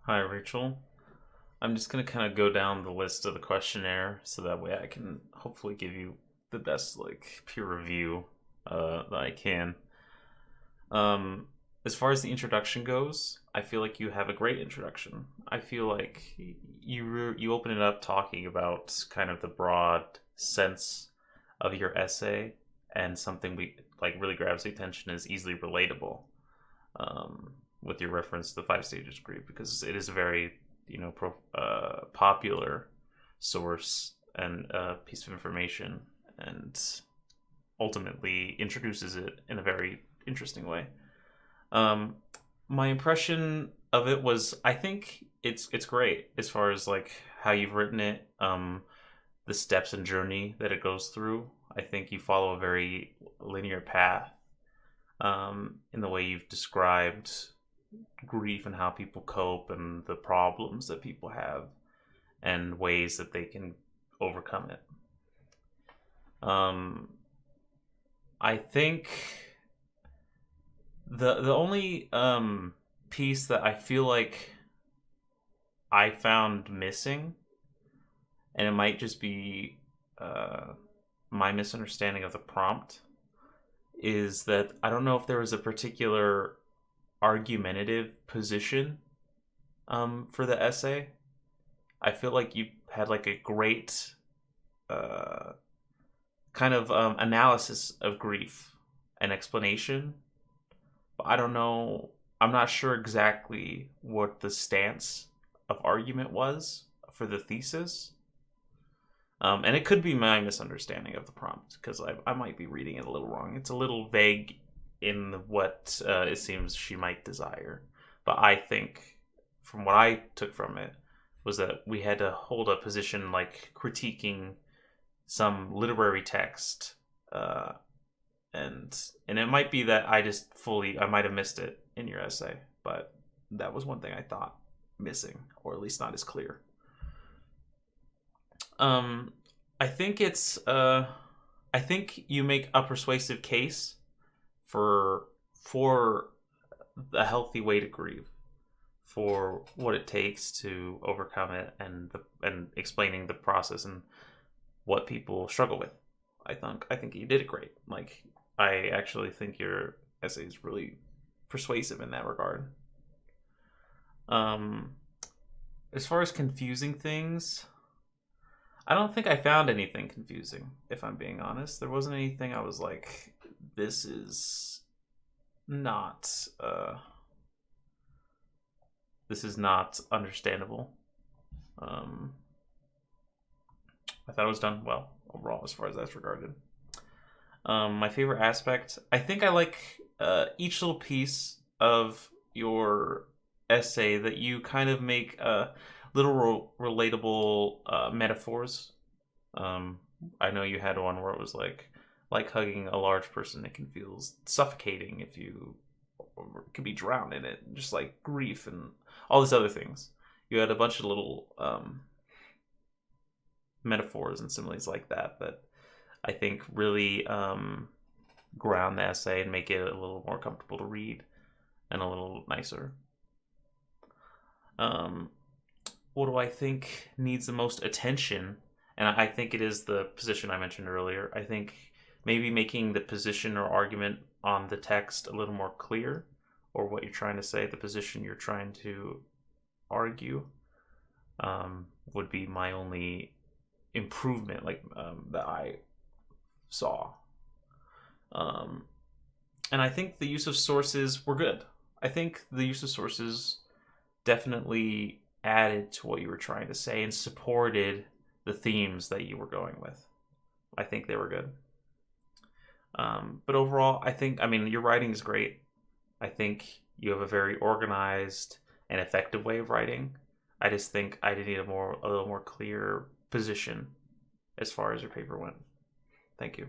Hi, Rachel. I'm just going to kind of go down the list of the questionnaire so that way I can hopefully give you the best peer review that I can. Um, as far as the introduction goes, I feel like you have a great introduction. I feel like you open it up talking about kind of the broad sense of your essay, and something we like really grabs the attention is easily relatable. With your reference to the five stages group, because it is a very popular source and piece of information, and ultimately introduces it in a very interesting way. Um, my impression of it was, I think it's great as far as like how you've written it, the steps and journey that it goes through. I think you follow a very linear path, in the way you've described grief and how people cope and the problems that people have and ways that they can overcome it. Um, I think the only piece that I feel like I found missing, and it might just be my misunderstanding of the prompt, is that I don't know if there was a particular argumentative position for the essay. I feel like you had like a great uh, kind of analysis of grief and explanation, but I don't know. I'm not sure exactly what the stance of argument was for the thesis. And it could be my misunderstanding of the prompt because I might be reading it a little wrong. It's a little vague in what it seems she might desire. But I think, from what I took from it, was that we had to hold a position like critiquing some literary text, uh, and it might be that I might have missed it in your essay, but that was one thing I thought missing, or at least not as clear. Um, I think I think you make a persuasive case for a healthy way to grieve, for what it takes to overcome it, and explaining the process and what people struggle with. I think you did it great. Like, I actually think your essay is really persuasive in that regard. Um, as far as confusing things, I don't think I found anything confusing. If I'm being honest, there wasn't anything I was like, "This is not this is not understandable." Um, I thought it was done well overall as far as that's regarded. My favorite aspect, I think I like each little piece of your essay that you kind of make little relatable metaphors. Um, I know you had one where it was like hugging a large person. It can feel suffocating if you can be drowned in it, just like grief and all these other things. You had a bunch of little metaphors and similes like that I think really ground the essay and make it a little more comfortable to read and a little nicer. Um, what do I think needs the most attention? And I think it is the position I mentioned earlier. I think maybe making the position or argument on the text a little more clear, or what you're trying to say, the position you're trying to argue, would be my only improvement, that I saw. Um, and I think the use of sources were good. I think the use of sources definitely added to what you were trying to say and supported the themes that you were going with. I think they were good. But overall, I mean, your writing is great. I think you have a very organized and effective way of writing. I just think I did need a little more clear position as far as your paper went. Thank you.